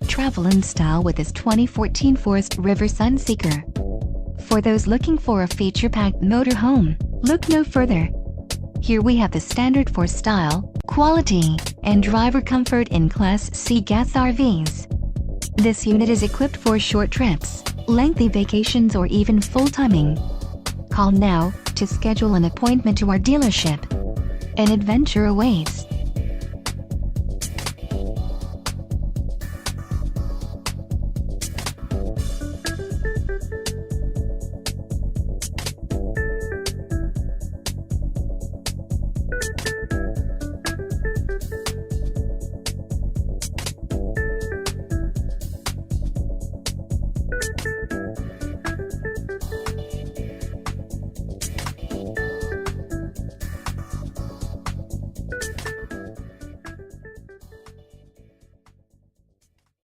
Travel in style with this 2014 Forest River Sunseeker. For those looking for a feature-packed motorhome, look no further. Here we have the standard for style, quality, and driver comfort in Class C gas RVs. This unit is equipped for short trips, lengthy vacations, or even full timing. Call now to schedule an appointment to our dealership. An adventure awaits.